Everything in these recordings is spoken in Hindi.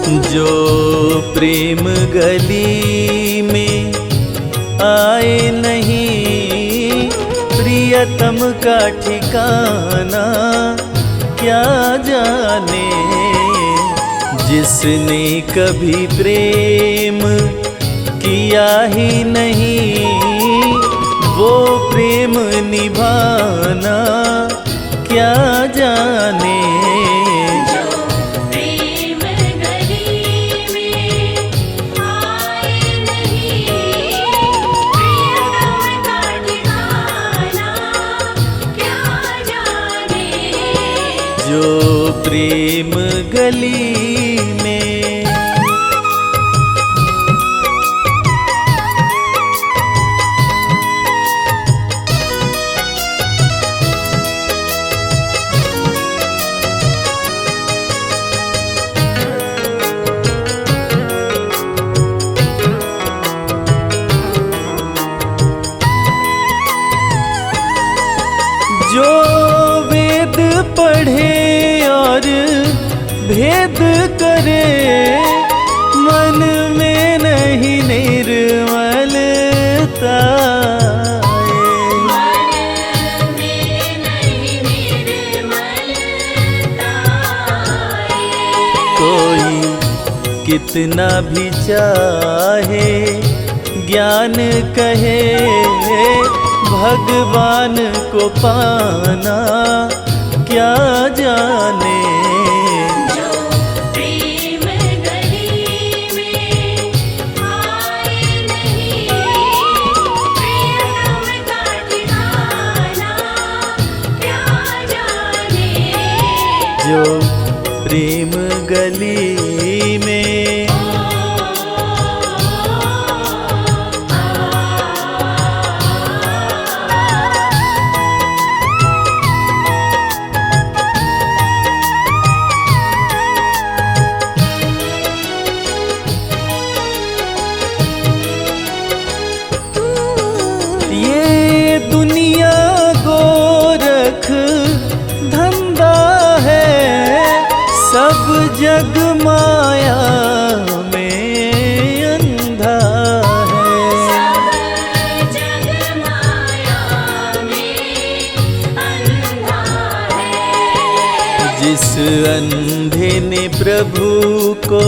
जो प्रेम गली में आए नहीं, प्रियतम का ठिकाना क्या जाने। जिसने कभी प्रेम किया ही नहीं, वो प्रेम निभाना क्या जाने। जो प्रेम गली में जो वेद पढ़े और भेद करे, मन में नहीं निर्मलता। कोई कितना भी चाहे ज्ञान कहे, भगवान को पाना क्या जाने। जो प्रेम गली में आए नहीं, प्रियतम का ठिकाना क्या जाने। जो प्रेम गली में दुनिया गोरख धंधा है, सब जग माया में अंधा है। सब जग माया में अंधा है। जिस अंधे ने प्रभु को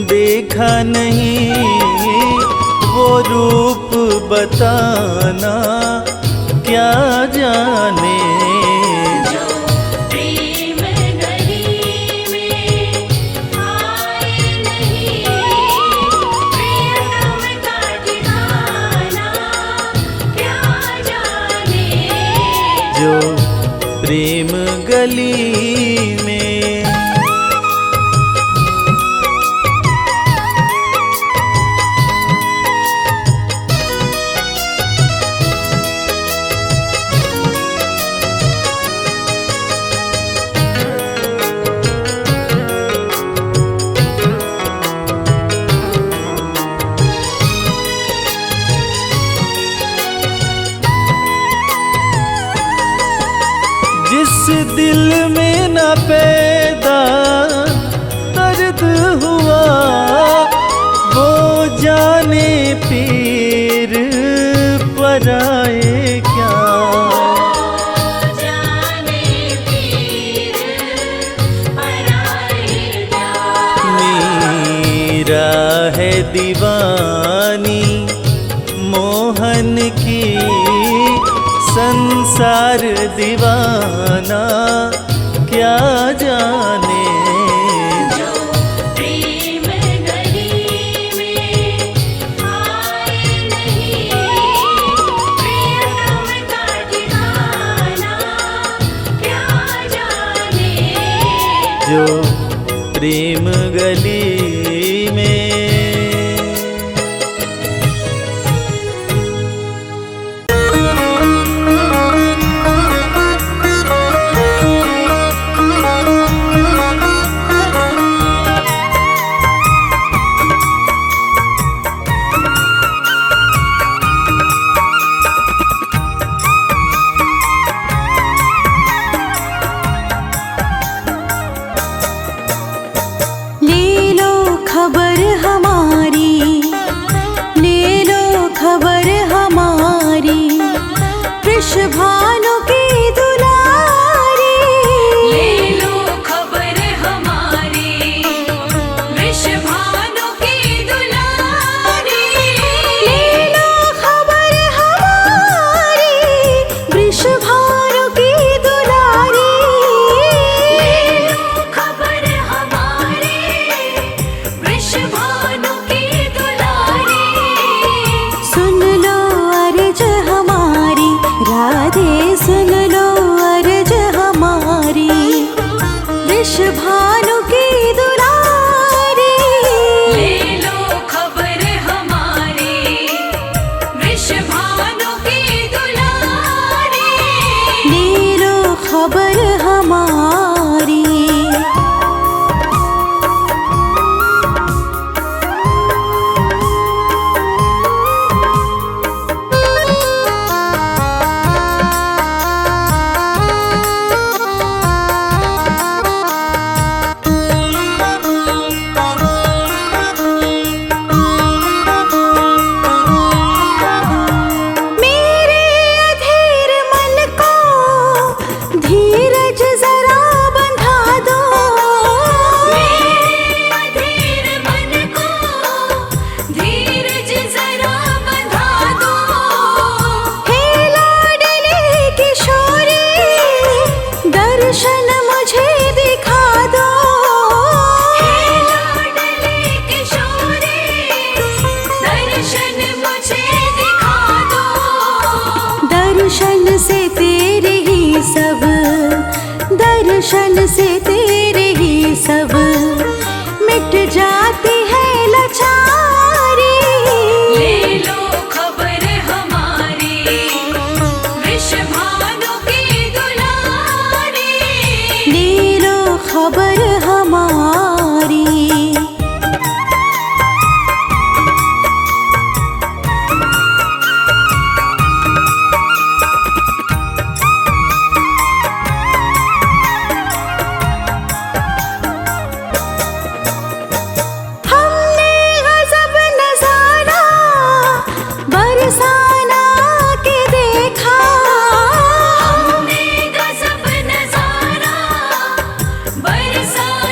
देखा नहीं, वो रूप बताना क्या जाने। जो प्रेम गली में आए नहीं, प्रियतम का ठिकाना क्या जाने। जो प्रेम गली में जिस दिल में न पैदा दर्द हुआ, वो जाने पीर पराए क्या। जाने पीर पराए क्या। मीरा है दीवानी मोहन की, संसार दीवाना क्या जाने। जो प्रेम गली में आए नहीं, प्रियतम का ठिकाना क्या जाने। जो प्रेम गली में लीला वृषभानु की दुलारी, ले लो खबर हमारी, वृषभानु की दुलारी। ले लो खबर हमारी, वृषभानु की दुलारी। ले लो खबर हमारी, वृषभानु की दुलारी। सुन लो अर्ज हमारी, राधे सुन लो अर्ज हमारी, वृषभानु की दुलारी। ले लो खबर हमारी, वृषभानु की दुलारी। ले लो खबर हमारी। मेरे अधीर मन को धीरज जरा बंधा दो। मेरे अधीर मन को धीरज जरा बंधा दो। हे लाडले किशोरी, दर्शन मुझे दिखा दो। हे लाडले किशोरी, दर्शन मुझे दिखा दो। दर्शन से तेरे ही सब, दर्शन से तेरे ही सब मिट जाती है लाचारी। ले लो खबर हमारी, वृषभानु की दुलारी। ले लो खबर हमारी। हमने गजब नजारा बरसाना के देखा। हमने गजब नजारा बरसाना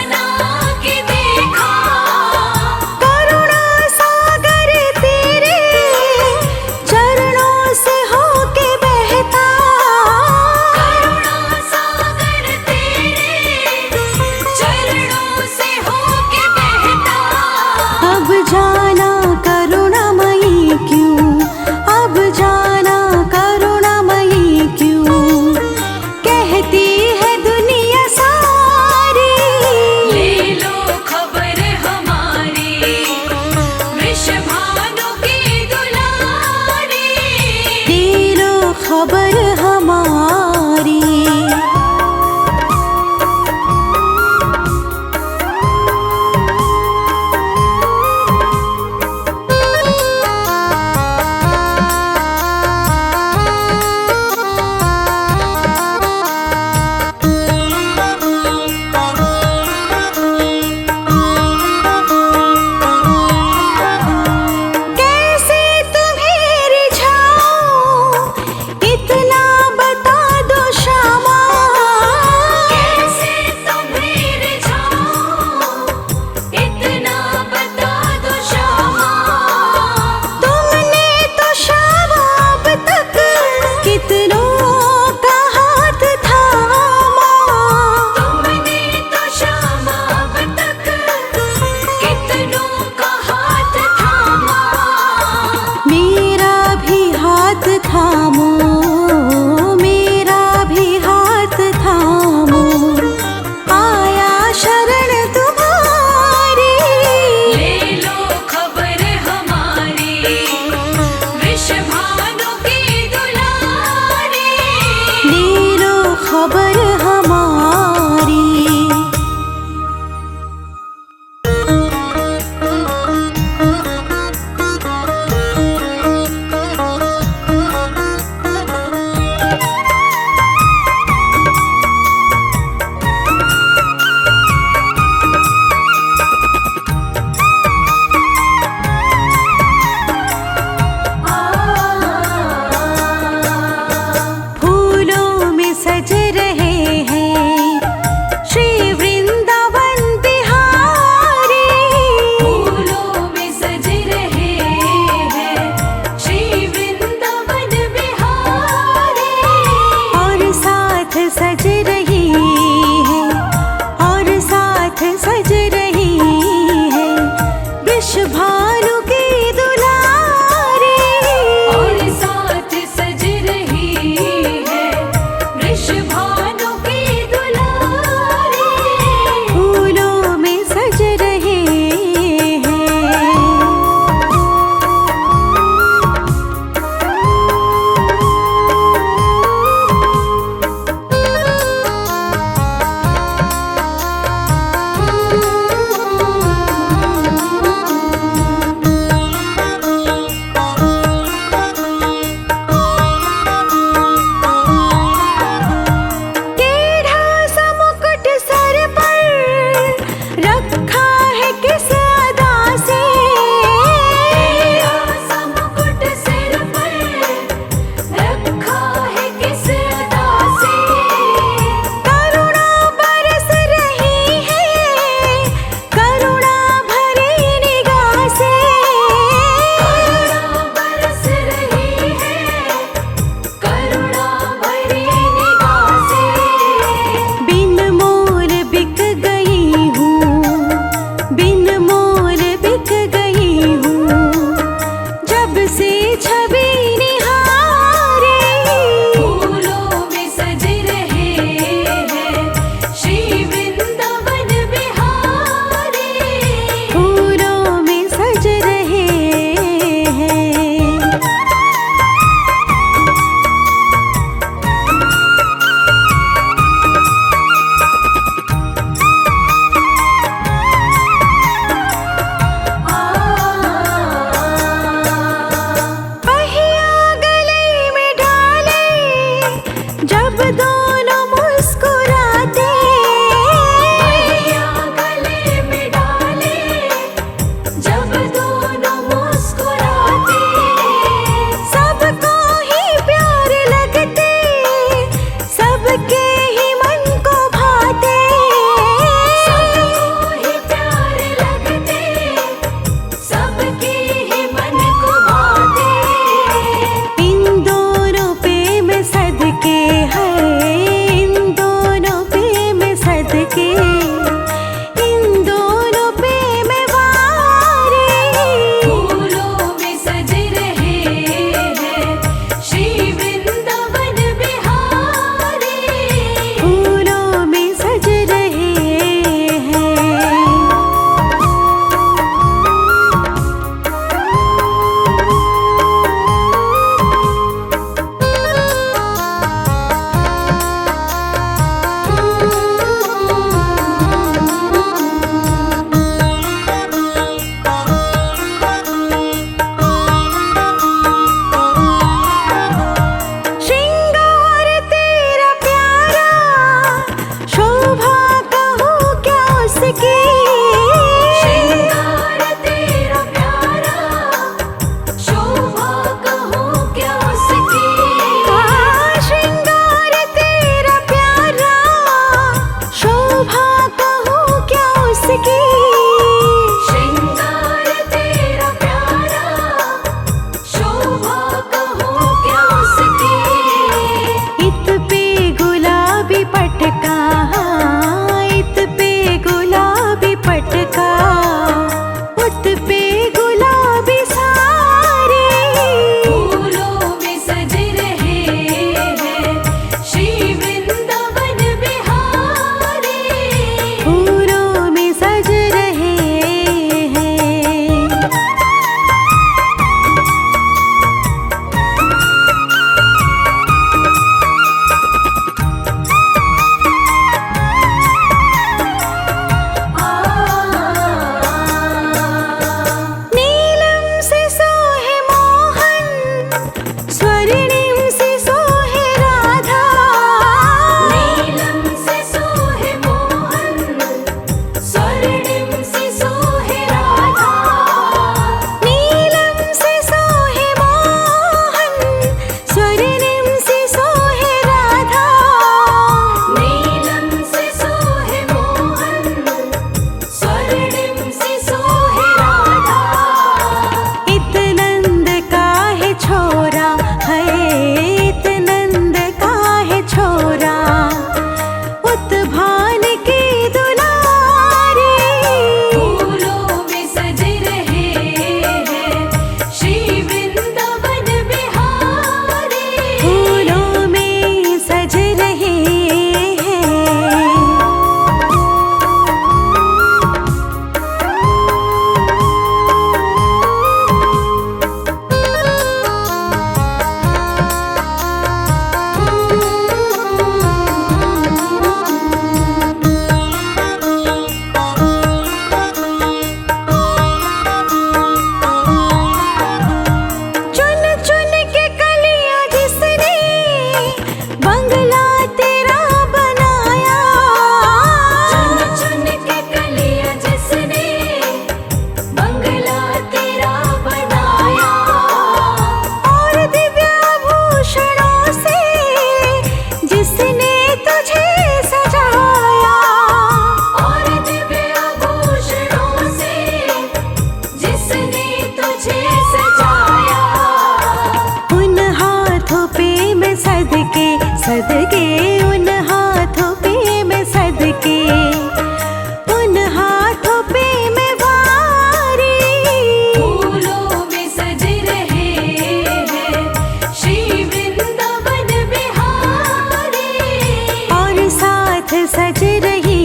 रही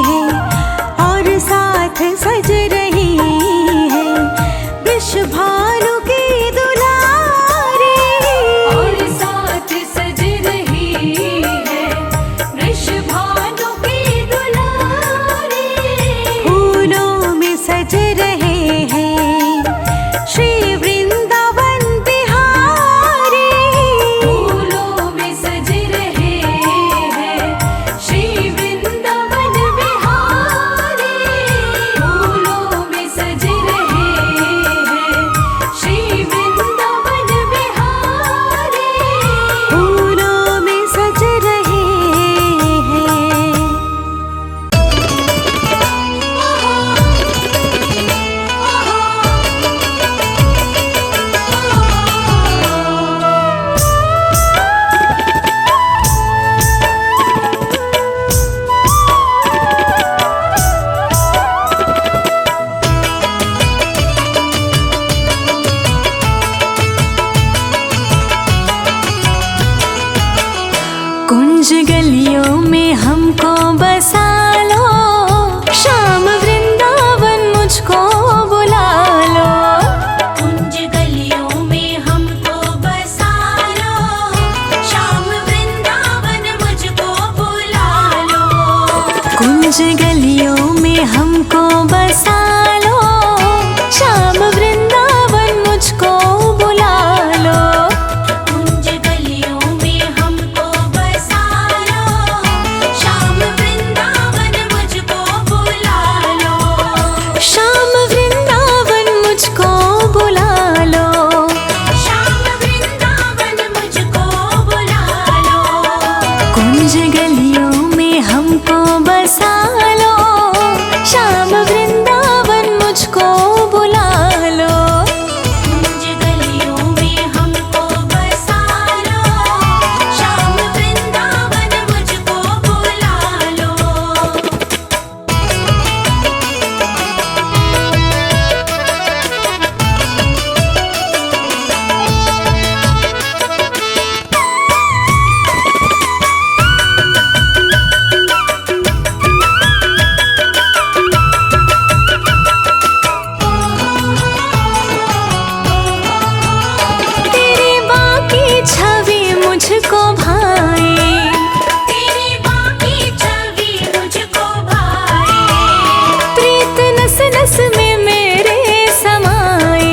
है और साथ सज रही है वृषभानु की दुलारी। और साथ सज रही है वृषभानु की दुलारी। फूलों में सज रहे हैं श्री वृंदावन बिहारी। फूलों में सज रहे हैं श्री वृंदावन बिहारी। फूलों में सज रहे हैं श्री वृंदावन बिहारी। फूलों में सज रहे हैं। कुंज गलियों में हमको बसा लो, शाम वृंदावन मुझको बुला लो। कुंज गलियों में हमको बसा लो, शाम वृंदावन मुझको बुला लो। कुंज गलियों में हमको बसा लो, शाम वृंदावन मुझको बुला लो। कुंज गलियों में हमको बसा लो, शाम वृंदावन मुझको बुला लो। शाम वृंदावन मुझको बुला लो। शाम वृंदावन मुझको बुला लो। कुंज गलियों में हमको बसा लो, शाम वृंदावन मुझको बुला लो। कुंज गलियों में हमको बसा लो, शाम वृंदावन मुझको बुला लो। तेरी बाकी छवि मुझको भाए, तेरी बाकी छवि मुझको भाए। प्रीत नस नस में मेरे समाए।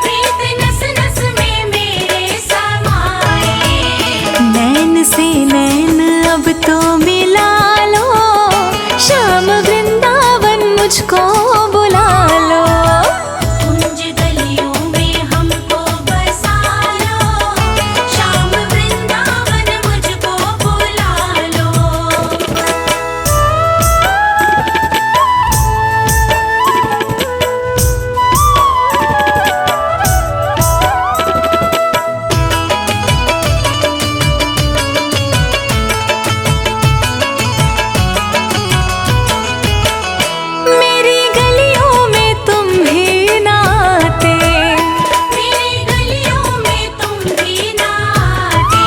प्रीत नस नस में मेरे समाए। नैन से नैन अब तो मिला लो, शाम वृंदावन मुझको बुला लो। कुंज गलियों में हमको बसा लो, शाम वृंदावन मुझको बुला लो। मेरी गलियों में तुम भी ना आते, मेरी गलियों में तुम भी ना आते।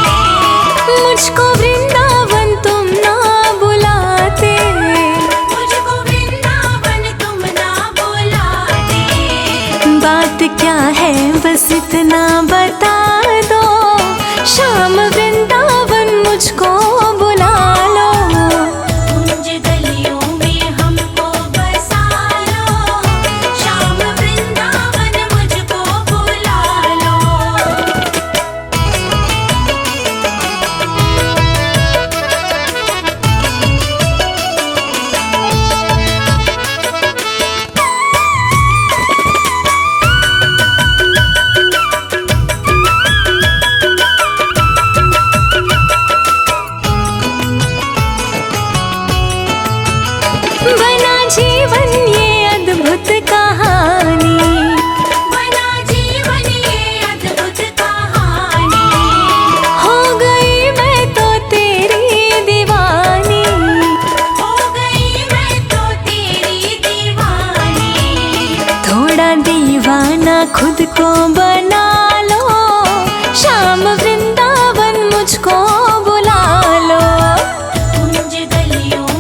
मुझको वृंदावन तुम ना बुलाते। मुझको वृंदावन तुम ना बुलाते। बात क्या है बस इतना बता दो, शाम वृंदावन मुझको बुला लो। कुंज गलियों में हमको बसा लो, शाम वृंदावन मुझको बुला लो। बना जीवन ये अद्भुत कहानी, बना जीवन ये अद्भुत कहानी। हो गई मैं तो तेरी दीवानी। हो गई मैं तो तेरी दीवानी। थोड़ा दीवाना खुद को बना लो, शाम वृंदावन मुझको बुला लो। कुंज गलियों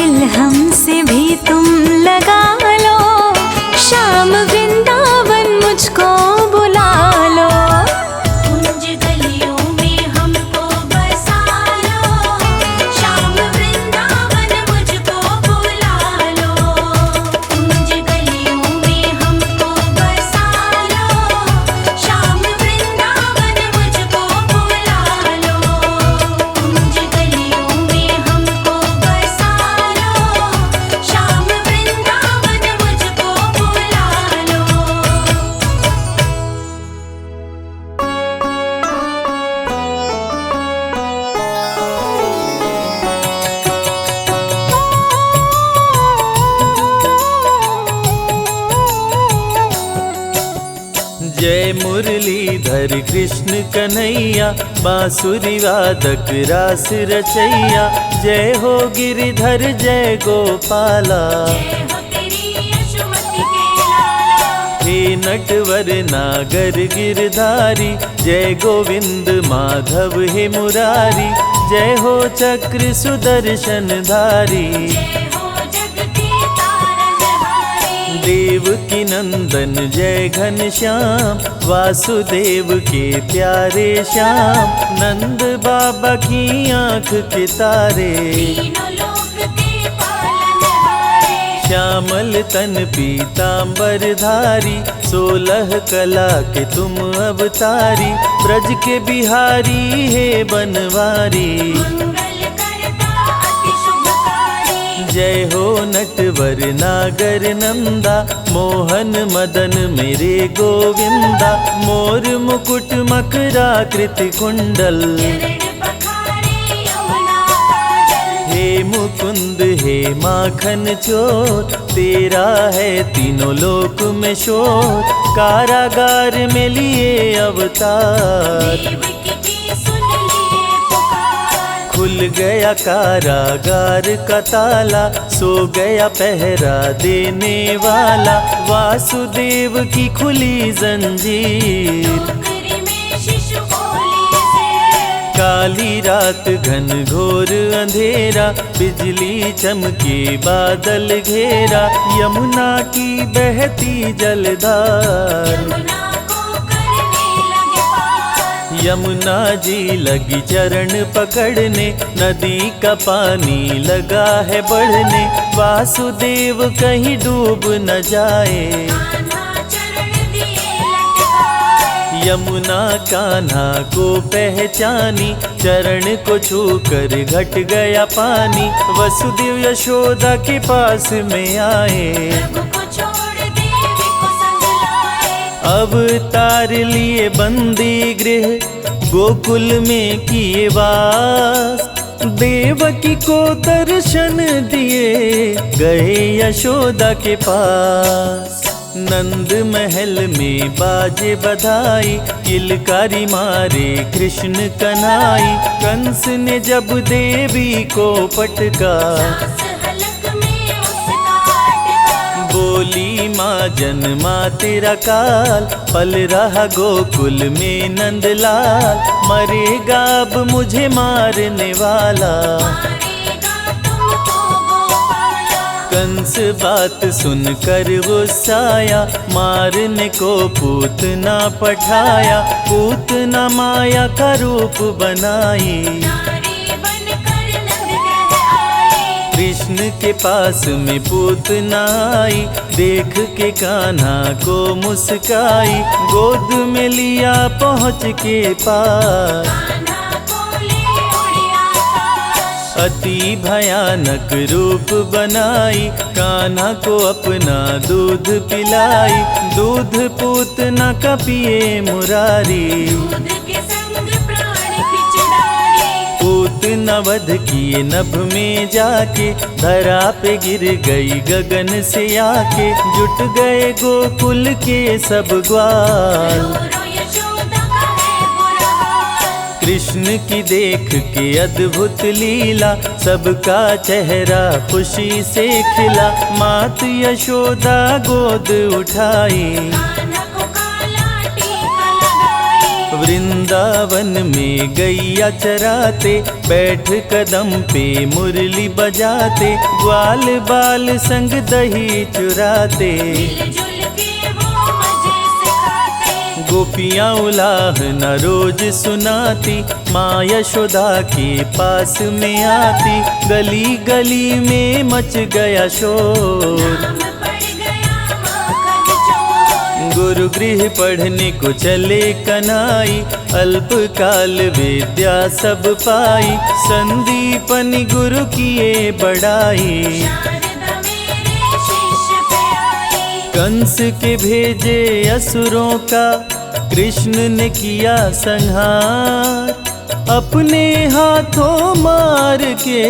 दिल हमसे भी तुम लगा लो, शाम वृंदावन मुझको बुला लो। कुंज गलियों में हमको बसा लो, शाम वृंदावन मुझको बुला लो। कुंज गलियों में हमको बसा लो, शाम वृंदावन मुझको बुला लो। कुंज गलियों में हमको बसा लो, शाम वृंदावन मुझको बुला लो। जय मुरलीधर कृष्ण कन्हैया, बांसुरी वादक रास रचैया। जय हो गिरिधर जय गोपाला, जय हो तेरी यशोमती के लाला। हे नटवर नागर गिरधारी। जय गोविंद माधव हे मुरारी। जय हो चक्र सुदर्शन धारी। जय हो जग के तारनहारी। देवकी नंदन जय घनश्याम, वासुदेव के प्यारे श्याम। नंद बाबा की आँख के तारे, तीनों लोक के पालनहारे। श्यामल तन पीतांबर धारी। 16 कला के तुम अवतारी। ब्रज के बिहारी हे बनवारी। मंगल करता अति शुभकारी। जय हो नटवर नागर नंदा, मोहन मदन मेरे गोविंदा। मोर मुकुट मकराकृति कुंडल, चरण पखारे यमुना काजल। हे मुकुंद हे माखन चोर। तेरा है तीनों लोक में शोर। कारागार में लिए अवतार, देवकी की सुन लिए पुकार। खुल गया कारागार का ताला। सो गया पहरा देने वाला। वासुदेव की खुली जंजीर। डोंगरी में शिशु बोली से। काली रात घन घोर अंधेरा। बिजली चमके बादल घेरा। यमुना की बहती जलधार, यमुना को करने लगे पार। यमुना जी लगी चरण पकड़ने। नदी का पानी लगा है बढ़ने। वासुदेव कहीं डूब न जाए। कान्हा चरण दिए लटकाए। यमुना कान्हा को पहचानी। चरण को छूकर घट गया पानी। वसुदेव यशोदा के पास में आए। प्रभु को छोड़ देवी को संग लाए। अवतार लिए बंदी गृह, गोकुल में किए वास। देवकी को दर्शन दिए, गए यशोदा के पास। नंद महल में बाजे बधाई। किलकारी मारे कृष्ण कन्हाई। कंस ने जब देवी को पटका, सांस हलक में उसका अटका। बोली माँ जन्मा तेरा काल। पल रहा गोकुल में नंदलाल। मरेगा अब मुझे मारने वाला। मारेगा तुमको गोपाला। कंस बात सुनकर गुस्साया। मारने को पूतना पठाया। पूतना माया का रूप बनाई। नारी बनकर नंदग्रह आई। कृष्ण के पास में पूतना आई। देख के कान्हा को मुस्काई। गोद में लिया पहुँच के पास। कान्हा को ले उड़े आकाश। अति भयानक रूप बनाई। कान्हा को अपना दूध पिलाई। दूध पूतना का पिए मुरारी। दूध के संग प्राण खिंच डाले। पूतना वध किए नभ में जाके। धरा पे गिर गई गगन से आके। जुट गए गोकुल के सब ग्वाल। रो रो यशोदा का है बुरा हाल। कृष्ण की देख के अद्भुत लीला। सबका चेहरा खुशी से खिला। मात यशोदा गोद उठाई। कान्हा को काला टीका लगाई। वृंदावन वृंदावन में गैया चराते, बैठ कदम पे मुरली बजाते, ग्वाल बाल संग दही चुराते। मिलजुल के वो मजे से खाते। गोपियाँ उलाहना रोज सुनाती, माँ यशोदा के पास में आती, गली गली में मच गया शोर। नाम पड़ गया माखन चोर। गुरु गृह पढ़ने को चले कन्हई, अल्पकाल विद्या सब पाई, संदीपनि गुरु किए बड़ाई। शारदा मेरे शिष्य पे आई। कंस के भेजे असुरों का, कृष्ण ने किया संहार, अपने हाथों मार के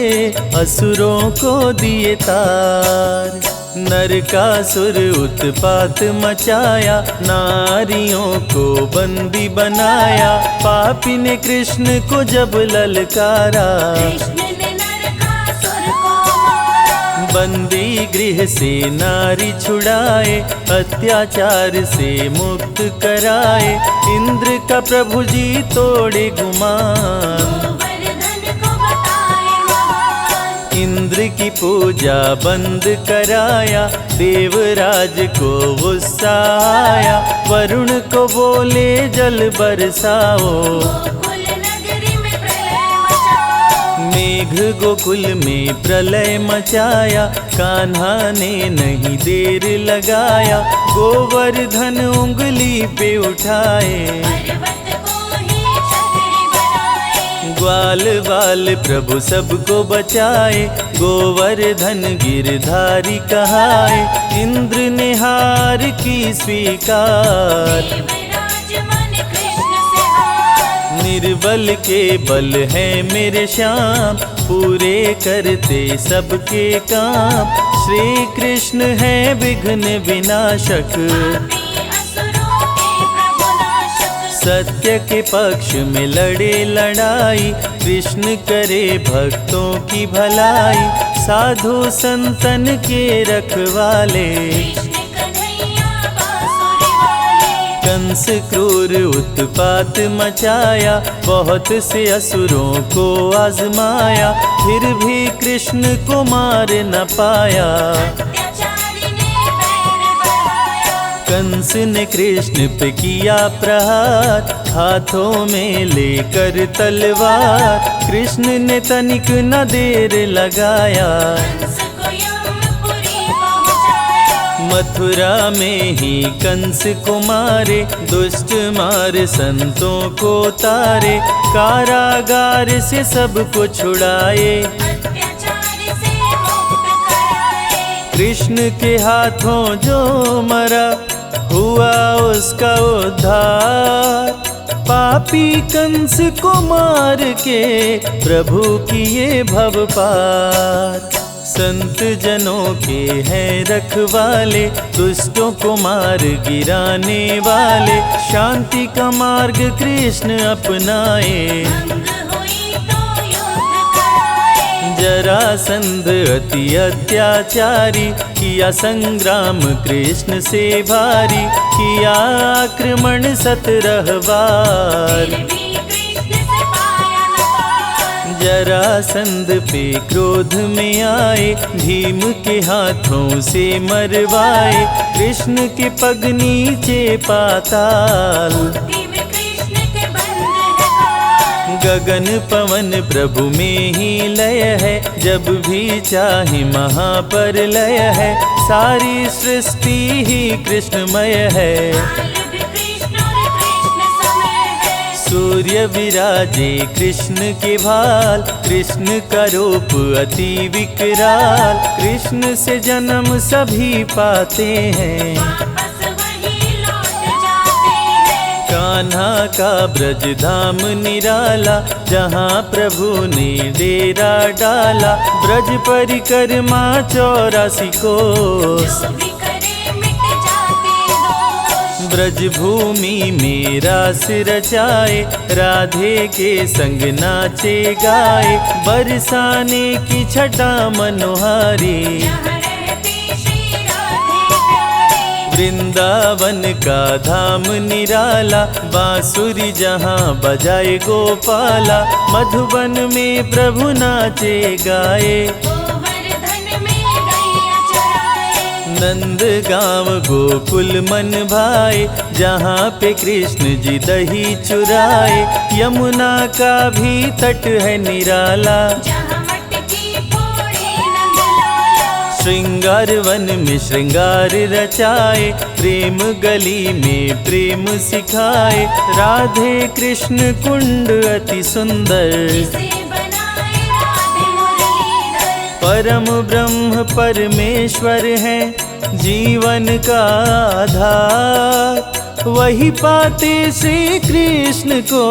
असुरों को दिए तार। नरकासुर उत्पात मचाया, नारियों को बंदी बनाया, पापी ने कृष्ण को जब ललकारा। कृष्ण ने नरकासुर को मारा। बंदी गृह से नारी छुड़ाए, अत्याचार से मुक्त कराए, इंद्र का प्रभु जी तोड़े गुमान। गोवर्धन को बताए महान। इंद्र की पूजा बंद कराया, देवराज को गुस्सा आया, वरुण को बोले जल बरसाओ। गोकुल नगरी में प्रलय मचाओ। मेघ गोकुल में प्रलय मचाया, कान्हा ने नहीं देर लगाया, गोवर्धन उंगली पे उठाए। पर्वत को ही छतरी बनाए। ग्वाल बाल प्रभु सबको बचाए, गोवर्धन गिरधारी कहाए, इंद्र ने हार की स्वीकार। देवराज मन कृष्ण से हार। निर्बल के बल है मेरे श्याम, पूरे करते सबके काम, श्री कृष्ण है विघ्न विनाशक। पापी असुरों के प्रभु नाशक। सत्य के पक्ष में लड़े लड़ाई, कृष्ण करे भक्तों की भलाई, साधु संतन के रखवाले। कृष्ण कन्हैया बांसुरी वाले। कंस क्रूर उत्पात मचाया, बहुत से असुरों को आजमाया, फिर भी कृष्ण को मार न पाया। अत्याचारी ने बैर बढ़ाया। कंस ने कृष्ण पे किया प्रहार, हाथों में लेकर तलवार, कृष्ण ने तनिक न देर लगाया। कंस को यमपुरी पहुंचाया। मथुरा में ही कंस को मारे, दुष्ट मार संतों को तारे, कारागार से सबको छुड़ाए, अत्याचारी से मुक्त कराए। कृष्ण के हाथों जो मरा, हुआ उसका उद्धार। पापी कंस को मार के प्रभु किए भव पार। संत जनों के हैं रखवाले, दुष्टों को मार गिराने वाले, शांति का मार्ग कृष्ण अपनाए। भंग हुई तो युद्ध कराए। जरासंध अति अत्याचारी, किया संग्राम कृष्ण से भारी, किया आक्रमण 17 बार। फिर भी कृष्ण से पाया न पार। जरासंध पे क्रोध में आए, भीम के हाथों से मरवाए, कृष्ण के पग नीचे पाताल। मुट्ठी में कृष्ण के बंद है काल। गगन पवन प्रभु में ही लय है, जब भी चाहे महाप्रलय है, सारी सृष्टि ही कृष्णमय है। काल भी कृष्ण और कृष्ण समय है। सूर्य विराजे कृष्ण के भाल, कृष्ण का रूप अति विकराल, कृष्ण से जन्म सभी पाते हैं। वापस वही लौट जाते हैं। कान्हा का ब्रज धाम निराला, जहाँ प्रभु ने डेरा डाला, ब्रज परिक्रमा 84 कोस। जो भी करे मिट जाते दोष। ब्रज भूमि में रास रचाए, राधे के संग नाचे गाए, बरसाने की छटा मनोहारी। यहाँ रहती श्री राधे प्यारी। वृंदा वृंदावन का धाम निराला, बांसुरी जहाँ बजाए गोपाला, मधुबन में प्रभु नाचे गाए, गोवर्धन में गैया चराए। नंद गाँव गोकुल मन भाए, जहाँ पे कृष्ण जी दही चुराए, यमुना का भी तट है निराला, जहाँ मटकी फोड़े नंदलाला। श्रृंगार वन में श्रृंगार रचाए, प्रेम गली में प्रेम सिखाए, राधे कृष्ण कुंड अति सुंदर, जिसे बनाए राधे मुरलीधर। परम ब्रह्म परमेश्वर है जीवन का आधार, वही पाते श्री कृष्ण को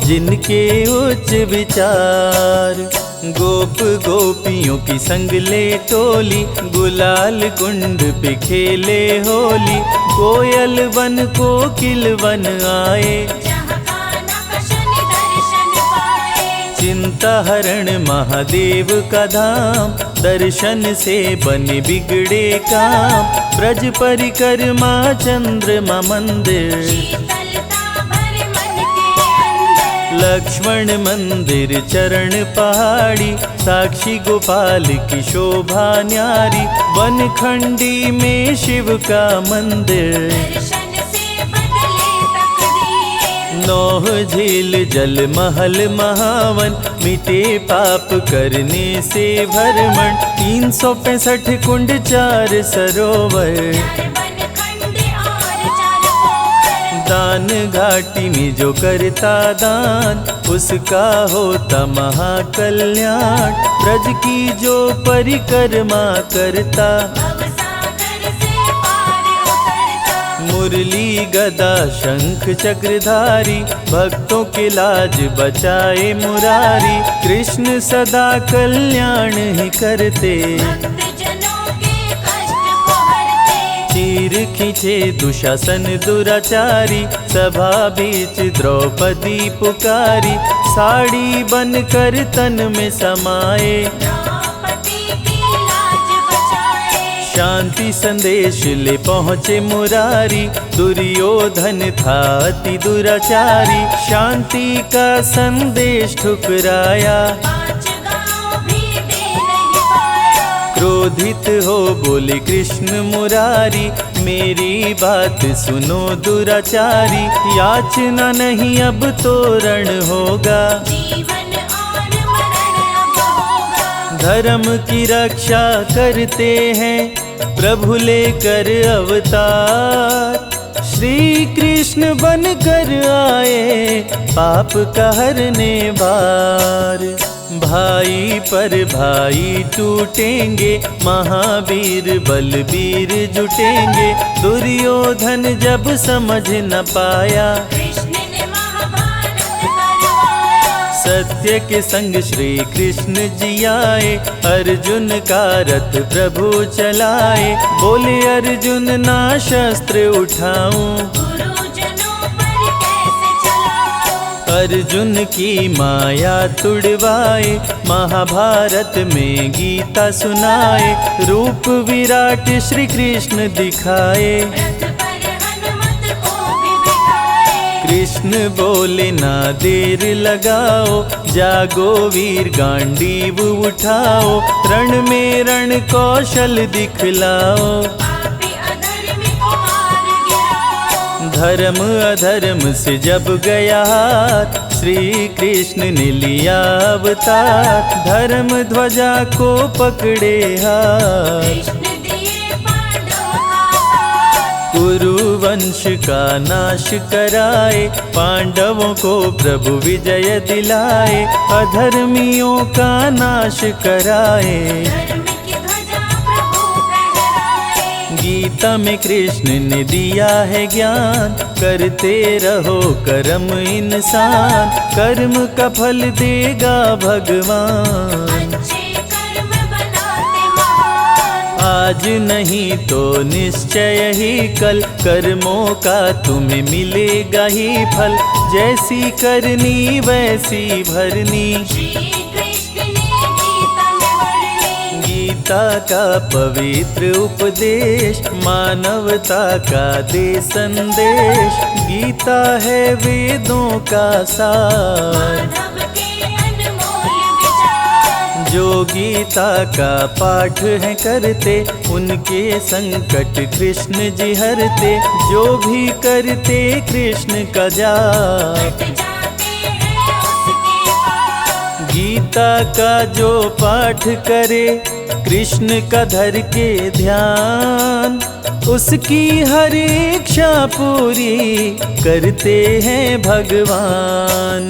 जिनके उच्च विचार। गोप गोपियों की संग ले टोली, गुलाल कुंड पे खेले होली, कोयल बन कोकिल बन आए, जहाँ कान्हा कृष्ण दर्शन पाए। चिंता हरण महादेव का धाम, दर्शन से बने बिगड़े काम, ब्रज परिक्रमा चंद्रमा मंदिर, शीतलता भरे मन के अंदर। लक्ष्मण मंदिर चरण पहाड़ी, साक्षी गोपाल की शोभा न्यारी, वनखंडी में शिव का मंदिर, दर्शन से बदले तकदीर। नौह झील जल महल महावन, मिटे पाप करने से भरमण, 365 कुंड 4 सरोवर, वनखंड और 4 पोखर। दान घाटी में जो करता दान, उसका होता महाकल्याण, ब्रज की जो परिक्रमा करता, भवसागर से पार उतरता। मुरली गदा शंख चक्रधारी, भक्तों के लाज बचाए मुरारी, कृष्ण सदा कल्याण ही करते, भक्तजनों के कष्ट को हरते। चीर खींचे दुशासन दुराचारी, सभा बीच द्रौपदी पुकारी, साड़ी बनकर तन में समाए, द्रौपदी की लाज बचाए। शांति संदेश ले पहुँचे मुरारी, दुर्योधन था अति दुराचारी, शांति का संदेश ठुकराया, 5 गाँव भी दे नहीं पाया। क्रोधित हो बोले कृष्ण मुरारी, मेरी बात सुनो दुराचारी, याचना नहीं अब तो रण होगा, जीवन और मरण अब होगा। धर्म की रक्षा करते हैं प्रभु लेकर अवतार, श्री कृष्ण बनकर आए पाप का हरने बार। भाई पर भाई टूटेंगे, महावीर बलबीर जुटेंगे, दुर्योधन जब समझ न पाया, कृष्ण ने महाभारत करवाया। सत्य के संग श्री कृष्ण जी आए, अर्जुन का रथ प्रभु चलाए, बोले अर्जुन ना शस्त्र उठाऊं, गुरुजनों पर कैसे चलाऊं। अर्जुन की माया तुड़वाए, महाभारत में गीता सुनाए, रूप विराट श्री कृष्ण दिखाए, रथ पर हनुमत को भी बिठाए। कृष्ण बोले ना देर लगाओ, जागो वीर गांडीव उठाओ, रण में रण कौशल दिखलाओ, पापी अधर्मी को मार गिराओ। धर्म अधर्म से जब गया हाथ, श्री कृष्ण ने लिया अवतार, धर्म ध्वजा को पकड़े हाथ, कृष्ण दिए पांडवों का साथ। कुरु वंश का नाश कराए, पांडवों को प्रभु विजय दिलाए, अधर्मियों का नाश कराए, धर्म की ध्वजा प्रभु फहराए। गीता में कृष्ण ने दिया है ज्ञान, करते रहो कर्म इंसान, कर्म का फल देगा भगवान, अच्छे कर्म बनाते महान। आज नहीं तो निश्चय ही कल, कर्मों का तुम्हें मिलेगा ही फल, जैसी करनी वैसी भरनी, श्री कृष्ण ने गीता में वर्णी। गीता का पवित्र उपदेश मानवता का दे संदेश। गीता है वेदों का सार, माधव के अनमोल विचार। जो गीता का पाठ है करते उनके संकट कृष्ण जी हरते। जो भी करते कृष्ण का जाप कट जाते हैं उसके पाप। गीता का जो पाठ करे कृष्ण का धर के ध्यान, उसकी हर इच्छा पूरी करते हैं भगवान।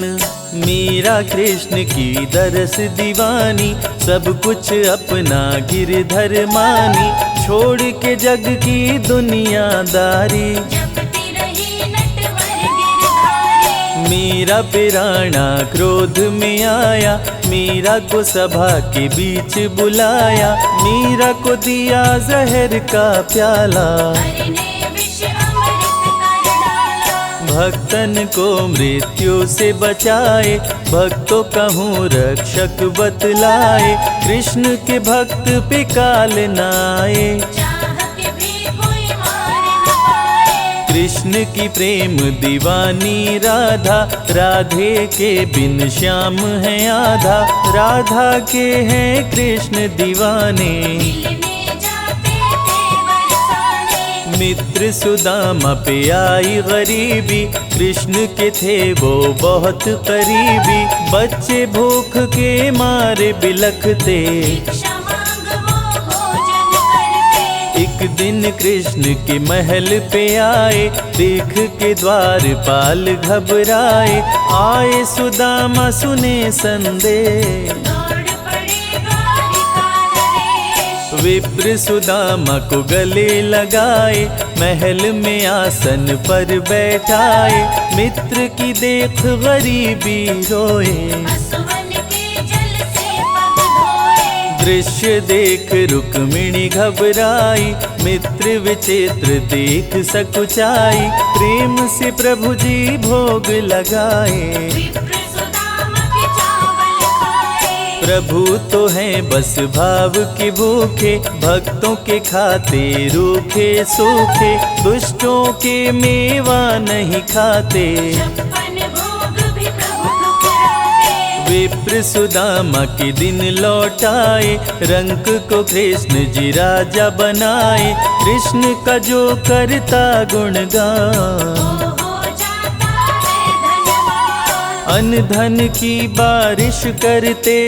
मीरा कृष्ण की दरस दीवानी, सब कुछ अपना गिरधर मानी। छोड़ के जग की दुनियादारी, जपती रही नटवर गिरधारी। मीरा पिराना क्रोध में आया, मीरा को सभा के बीच बुलाया। मीरा को दिया जहर का प्याला, हरि ने विष अमृत कर डाला। भक्तन को मृत्यु से बचाए। भक्तों कहूँ रक्षक बतलाए, कृष्ण के भक्त पे काल न आए। चाह के भी कोई मार न पाए। कृष्ण की प्रेम दीवानी राधा, राधे के बिन श्याम है आधा। राधा के हैं कृष्ण दीवाने, मिलने जाते थे बरसाने। मित्र सुदामा पे आई गरीबी, कृष्ण के थे वो बहुत करीबी। बच्चे भूख के मारे बिलखते, भिक्षा मांग वो भोजन करते। एक दिन कृष्ण के महल पे आए, देख के द्वारपाल घबराए। आए सुदामा सुने संदेश, दौड़ पड़े द्वारिका नरेश। विप्र सुदामा को गले लगाए। महल में आसन पर बैठाए, मित्र की देख गरीबी रोए। असुवन के जल से पग धोए। दृश्य देख रुक्मिणी घबराई, मित्र विचित्र देख सकुचाई। प्रेम से प्रभु जी भोग लगाए, विप्र सुदामा के चावल खाए। प्रभु तो हैं बस भाव के भूखे। भक्तों के खाते रूखे सूखे, दुष्टों के मेवा नहीं खाते। 56 भोग भी प्रभु ठुकराए। विप्र सुदामा के दिन लौटाए, रंक को कृष्ण जी राजा बनाए। कृष्ण का जो करता गुणगान, हो जाता है धनवान। अन्न धन की बारिश करते,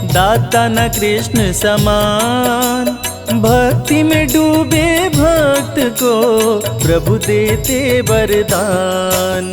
दाता न कृष्ण समान। भक्ति में डूबे भक्त को प्रभु देते वरदान।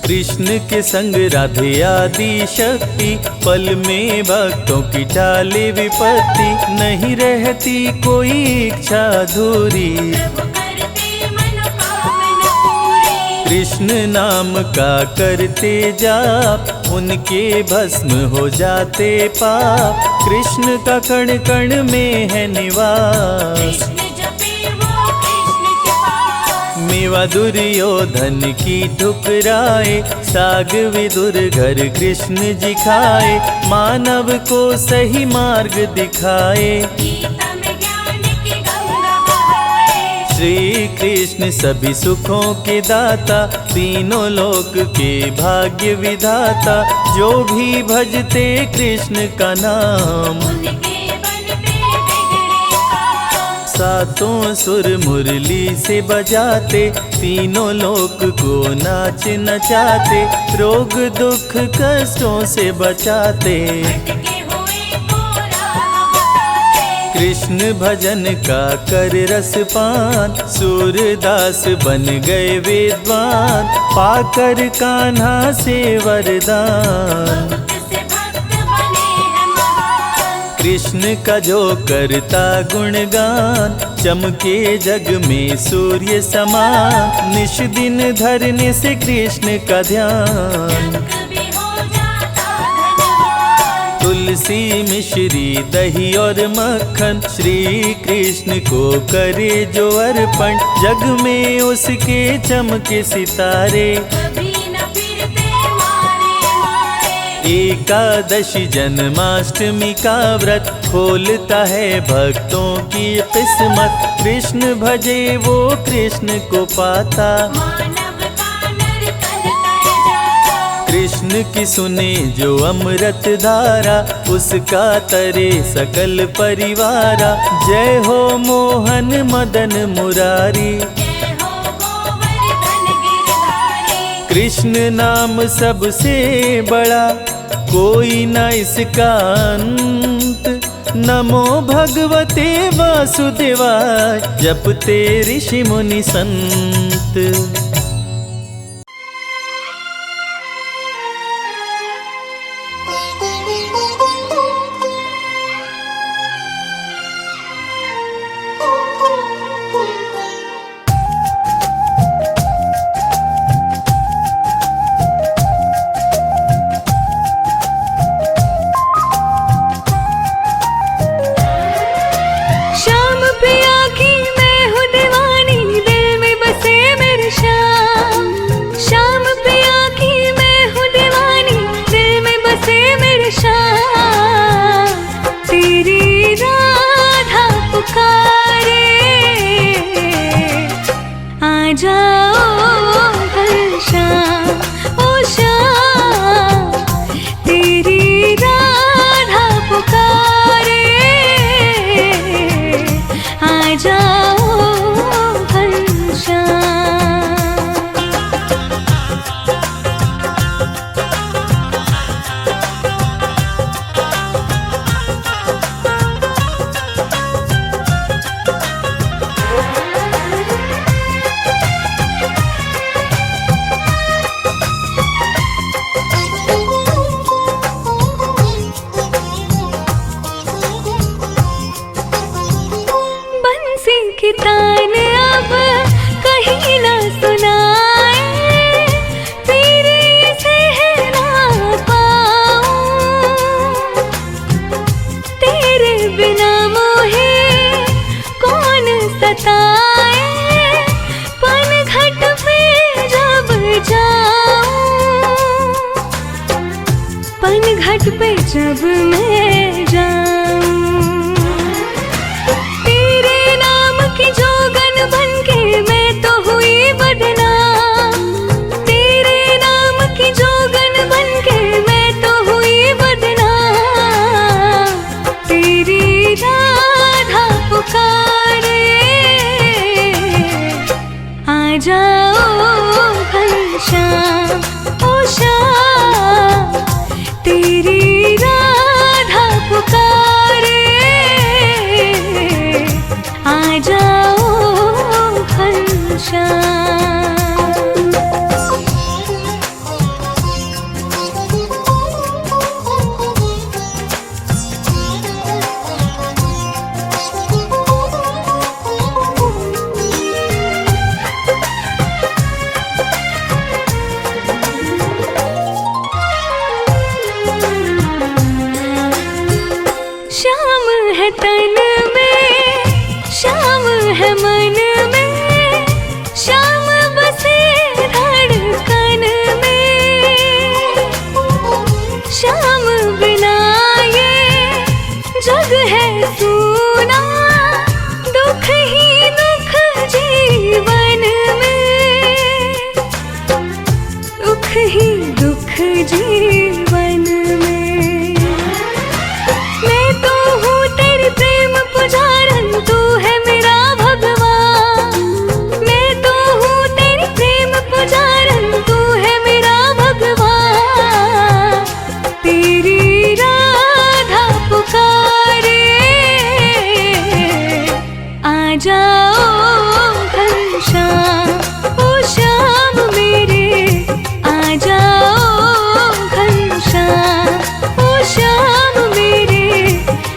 कृष्ण के संग राधे आदि शक्ति, पल में भक्तों की टाले विपत्ति। नहीं रहती कोई इच्छा अधूरी, प्रभु करते मनोकामना पूरी। कृष्ण नाम का करते जाप, उनके भस्म हो जाते पाप। कृष्ण का कण कण में है निवास, कृष्ण जपे वो कृष्ण के पास। मेवा दुर्योधन की ठुकराए, साग विदुर घर कृष्ण जी खाए। मानव को सही मार्ग दिखाए, गीता में ज्ञान की गंगा बहाए। श्री कृष्ण सभी सुखों के दाता, तीनों लोक के भाग्य विधाता। जो भी भजते कृष्ण का नाम, उनके बन पे बिगड़े काम। सातों सुर मुरली से बजाते, तीनों लोक को नाच नचाते। रोग दुख कष्टों से बचाते, भटके हुए को राह बताते। कृष्ण भजन का कर रस पान। सूरदास बन गए विद्वान, पाकर कान्हा से वरदान। बहुत से भक्त बने हैं महान। कृष्ण का जो करता गुणगान, चमके जग में सूर्य समान। निश दिन धरने से कृष्ण का ध्यान, जग भी हो जाता धनवान। तुलसी मिश्री दही और मक्खन, श्री कृष्ण को करे जो अर्पण। जग में उसके चमके सितारे, कभी न फिरते मारे मारे। एकादशी जन्माष्टमी का व्रत खोलता है भक्तों की किस्मत। कृष्ण भजे वो कृष्ण को पाता, मानव का नर कल कर जाता। कृष्ण की सुने जो अमृत धारा, उसका तरे सकल परिवारा। जय हो मोहन मदन मुरारी, जय हो गोवर्धन गिरधारी। कृष्ण नाम सबसे बड़ा, कोई न इसका अंत। नमो भगवते वासुदेवाय, जपते ऋषि मुनि संत। श्याम पिया की मैं हूँ दीवानी, दिल में बसे मेरे श्याम। श्याम पिया की मैं हूँ दीवानी, दिल में बसे मेरे श्याम। तेरी राधा पुकारे, आ जाओ घनश्याम, ओ श्याम। तेरी राधा पुकारे, आ जाओ घनश्याम। बंसी की तान अब कहीं ना सुनाए, तेरे सहना पाऊं। तेरे बिना मोहे कौन सताए, पनघट पे जब जाऊं। पनघट पे जब मैं जाऊं, तेरे नाम की जोगन बनके मैं तो हुई बदनाम। तेरे नाम की जोगन बनके मैं तो हुई बदनाम। तेरी राधा पुकारे, आ जाओ घनश्याम, ओ श्याम। तेरी राधा पुकारे, आ जाओ घनश्याम। श्याम है तन में, श्याम है मन में, श्याम बसे धड़कन में। श्याम बिना ये जग है सूना, दुख ही दुख जीवन में। दुख ही दुख जीवन में। मैं तो हूँ तेरी प्रेम पुजारन, तू है मेरा भगवान। मैं तो हूँ तेरी प्रेम पुजारन, तू है मेरा भगवान। तेरी राधा पुकारे, आ जाओ घनश्याम, ओ श्याम मेरे। आ जाओ घनश्याम, ओ श्याम मेरे।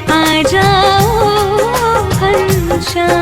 आ जाओ घनश्याम।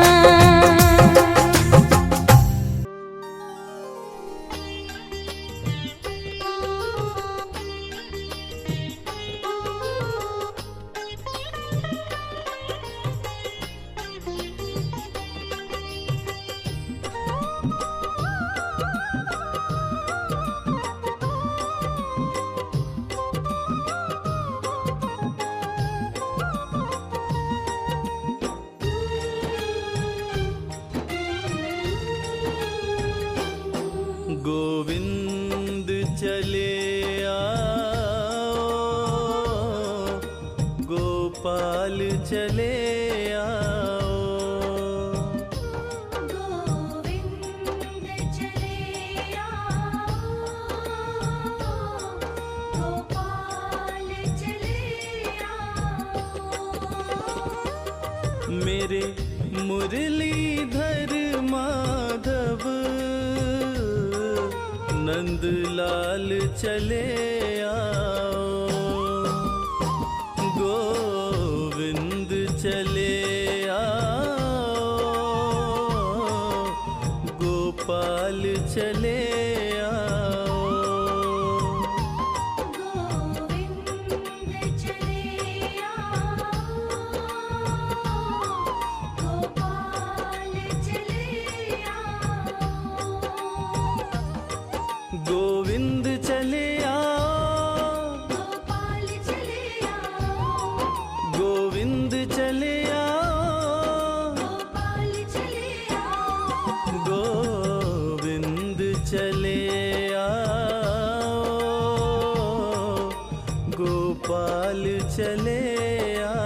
गोपाल चले आओ। गोविंद चले आओ, गोपाल चले आओ। मेरे मुरलीधर माधव नंदलाल चले आओ। गोविंद चले आओ, गोपाल चले आओ। गोविंद चले आओ, गोपाल चले आओ। गोविंद चले आओ, गोपाल चले आओ, गोविंद चले आओ। गोपाल चले आओ। गोविंद चले आओ, गोपाल चले आओ।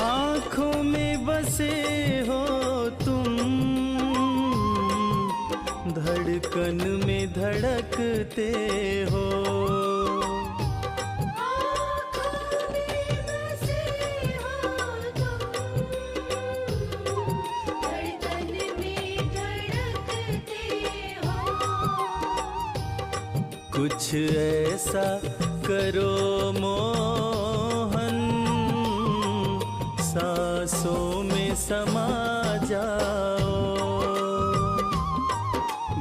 आँखों में बसे हो तुम, धड़कन में धड़कते हो। आँखों में बसे हो तुम, धड़कन में धड़कते हो। कुछ ऐसा करो मोहन, सांसों में समा जाओ।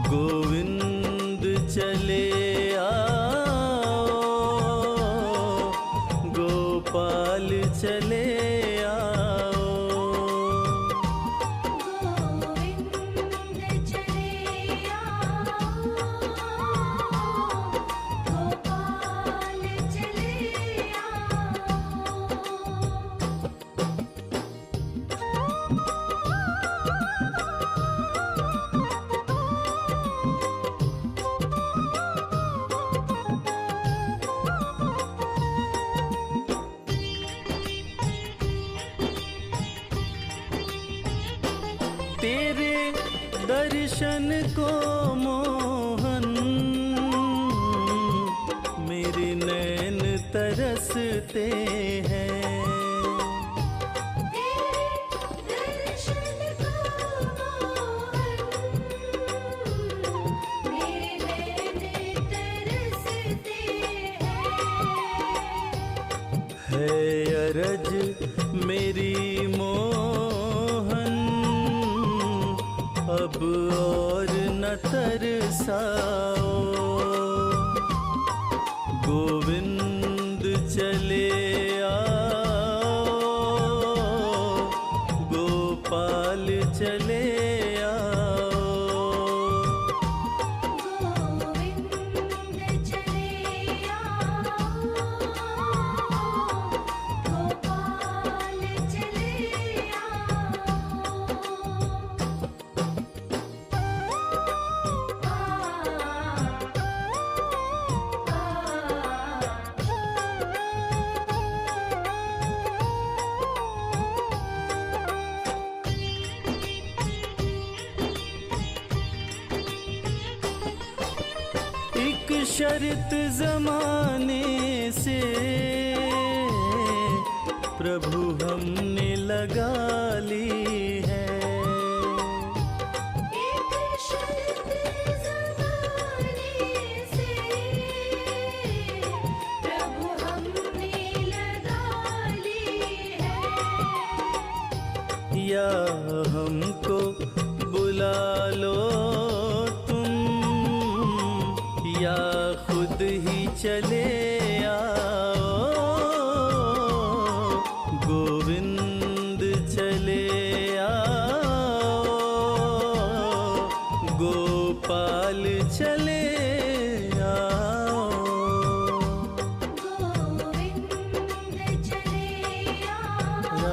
गोविंद चले आओ, गोपाल चले आओ। गोविंद चले आओ, गोपाल चले आओ। तेरे दर्शन को मोहन, मेरे नैन तरसते हैं। तेरे दर्शन को मोहन, मेरे नैन तरसते हैं। है अरज मेरी मोहन, अब और न तरसाओ। गोविंद चले आओ, गोपाल चले आओ। गोविंद चले आओ, गोपाल चले एक शर्त जमाने से प्रभु हमने लगा ली है। एक शर्त ज़माने से प्रभु हमने लगा ली है। या हमको बुला लो तुम, या खुद ही चले आओ। गोविंद चले आओ, गोपाल चले आओ।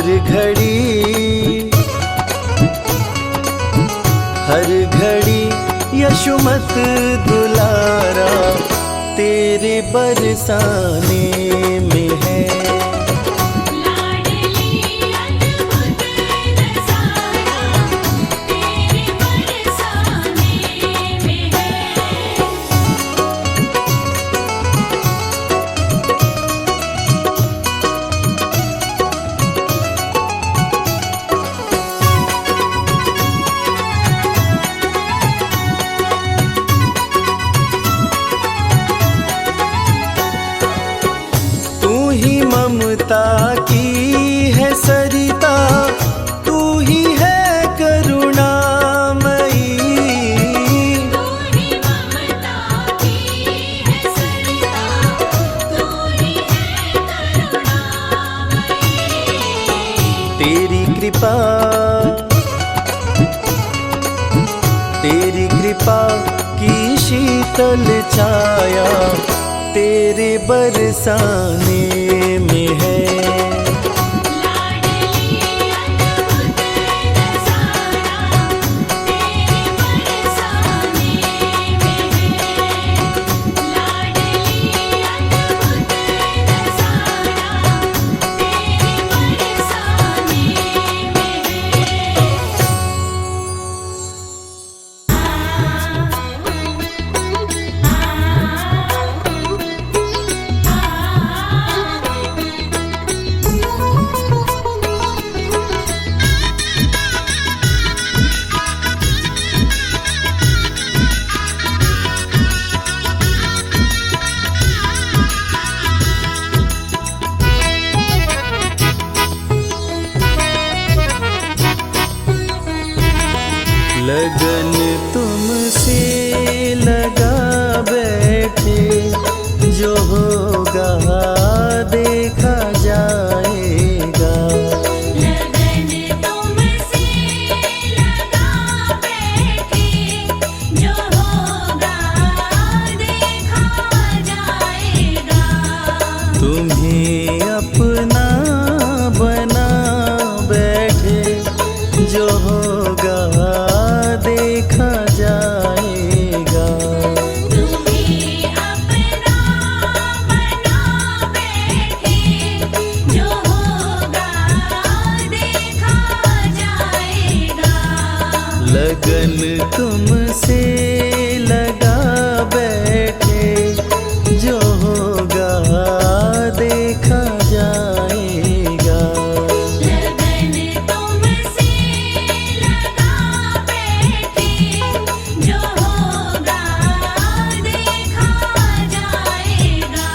हर घड़ी यशोमत दुलारा तेरे बरसाने में है। लाडली अद्भुत नज़ारा तेरे बरसाने में है। ममता की है सरिता तू ही है करुणामयी। तू ही ममता की है सरिता तू ही है करुणामयी। तेरी कृपा की शीतल छाया तेरे बरसाने में है। लाडली अद्भुत नज़ारा तेरे बरसाने में है। लाडली अद्भुत नज़ारा तेरे बरसाने में लगन तुमसे लगा बैठे जो होगा देखा जाएगा। लगन तुमसे लगा बैठे जो होगा देखा जाएगा। तुम्हें अपना बना बैठे जो होगा देखा जाएगा। तुम्हें अपना बना बैठे जो होगा देखा जाएगा। लगन तुमसे लगा बैठे जो होगा देखा जाएगा। लगन तुमसे लगा बैठे जो होगा देखा जाएगा।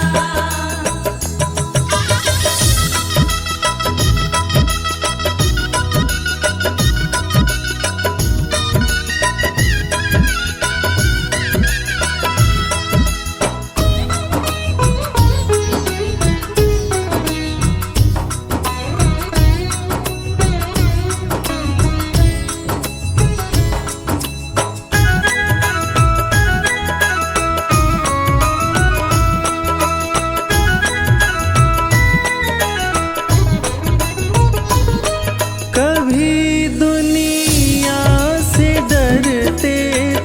कभी दुनिया से डरते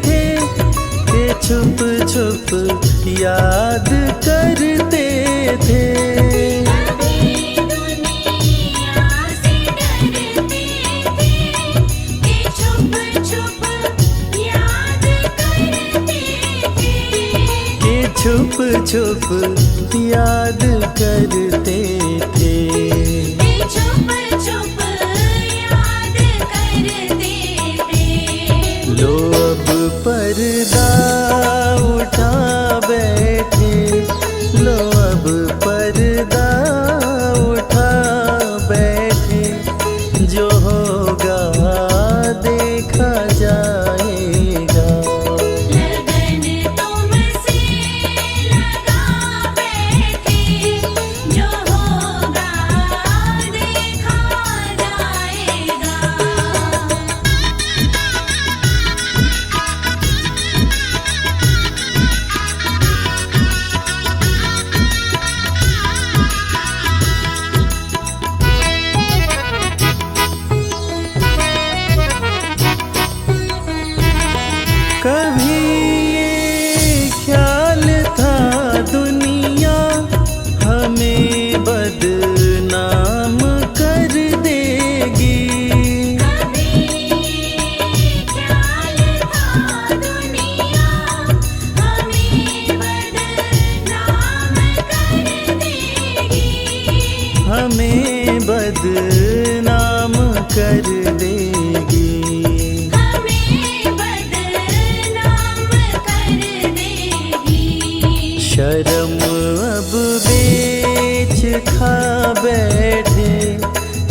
थे कि छुप छुप याद करते थे। कभी दुनिया से डरते थे कि छुप छुप याद करते थे। कि छुप छुप याद करते थे। कि छुप छुप याद करते थे। लो अब पर्दा उठा बैठे, लो अब पर्दा उठा बैठे जो होगा देखा जाएगा। लगन तुमसे लगा बैठे जो होगा देखा जाएगा। कर देगी, हमें बदनाम कर देगी। शर्म अब बेच खा बैठे,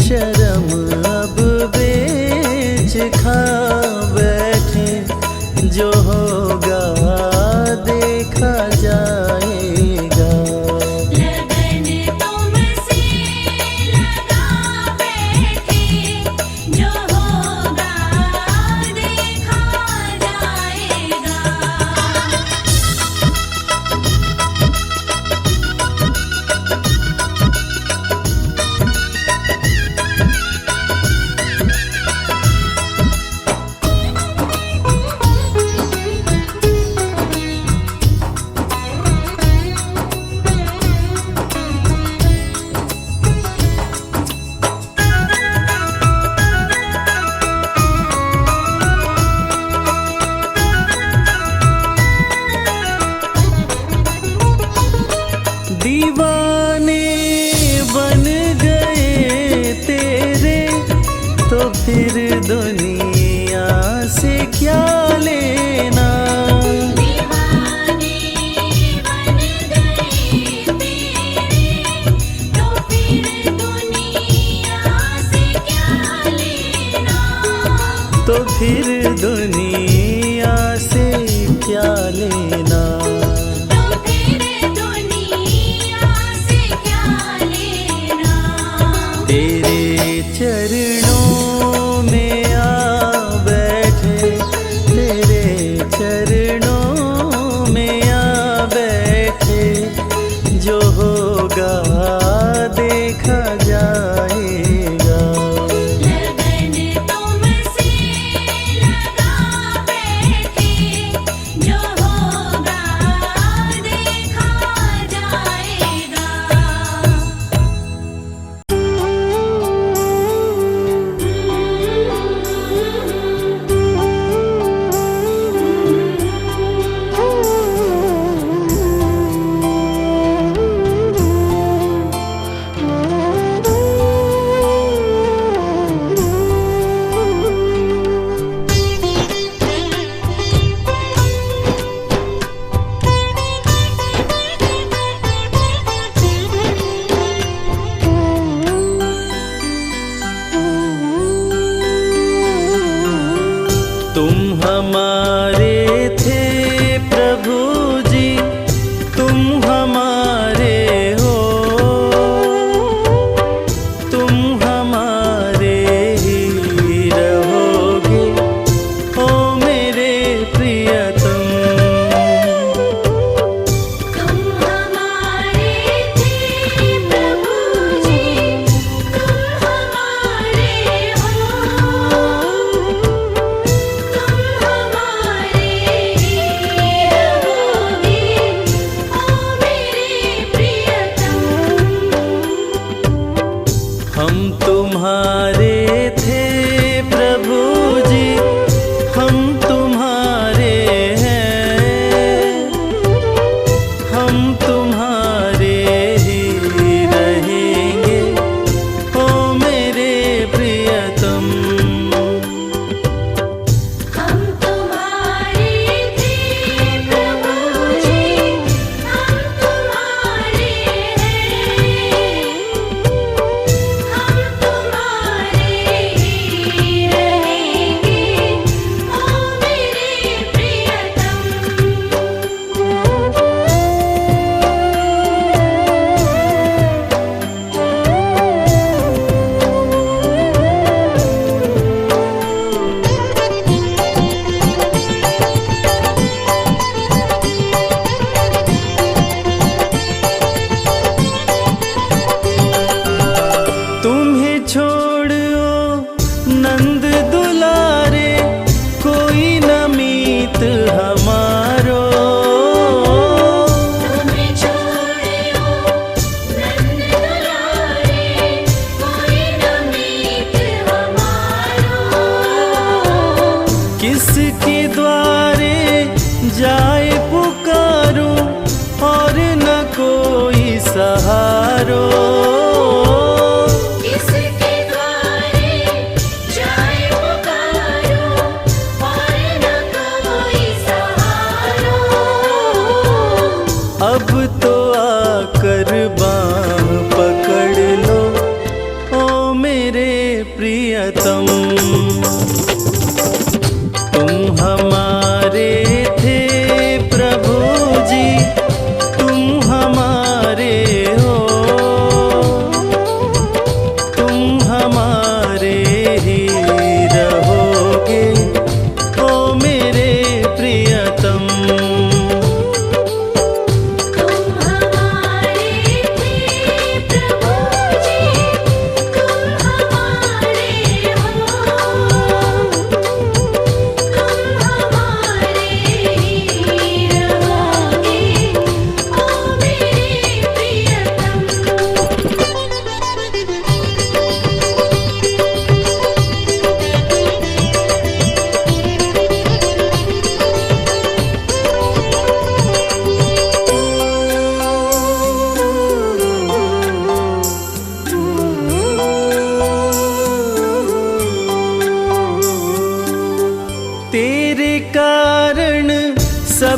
शर्म अब बेच खा बैठे, जो होगा देखा जाएगा। लगन तुमसे लगा बैठे, जो होगा देखा जाएगा। दीवाने बन गए तेरे, तो फिर दुनिया से क्या लेना। दीवाने बन गए तेरे, तो फिर दुनिया से क्या लेना। तो फिर दुनिया से क्या लेना। तो फिर दुनिया से क्या लेना। तेरे चरणों में आ बैठे, तेरे चरणों में आ बैठे, जो होगा देखा जाएगा। लगन तुमसे लगा बैठे, जो होगा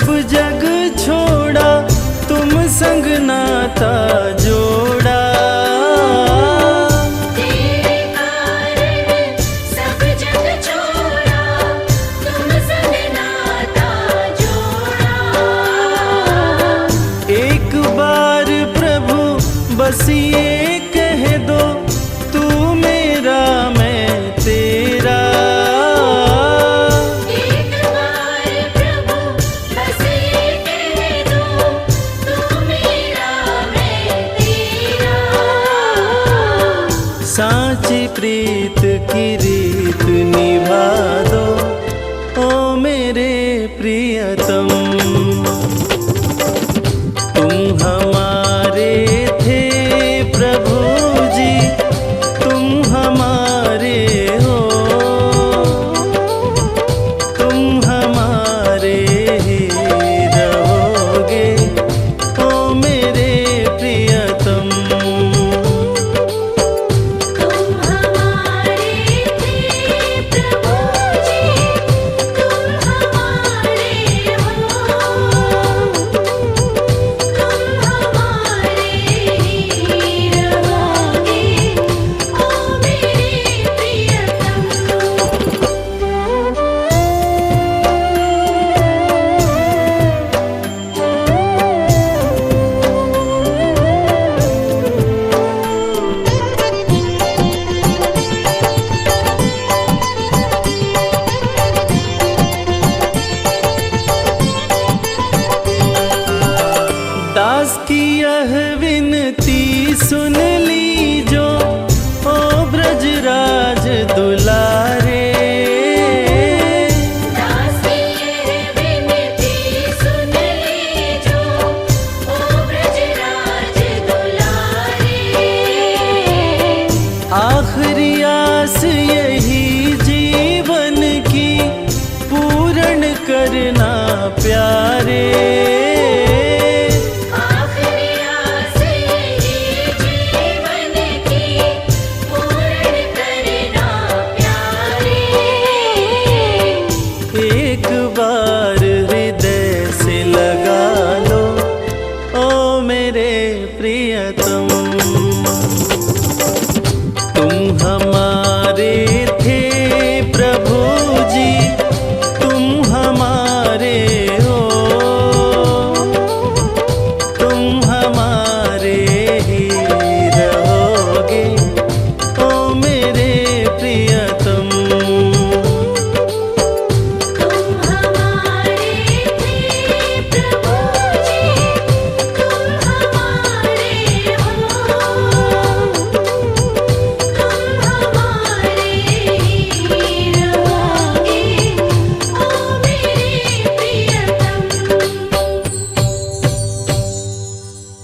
सब जग छोड़ा, तुम संग नाता जोड़ा। तेरे कारण सब जग छोड़ा, तुम संग नाता जोड़ा। एक बार प्रभु बस ये कह दो, तू मेरा मैं तेरा। एक बार प्रभु बस ये कह दो, तू मेरा मैं तेरा। साची प्रीत की रीत निभा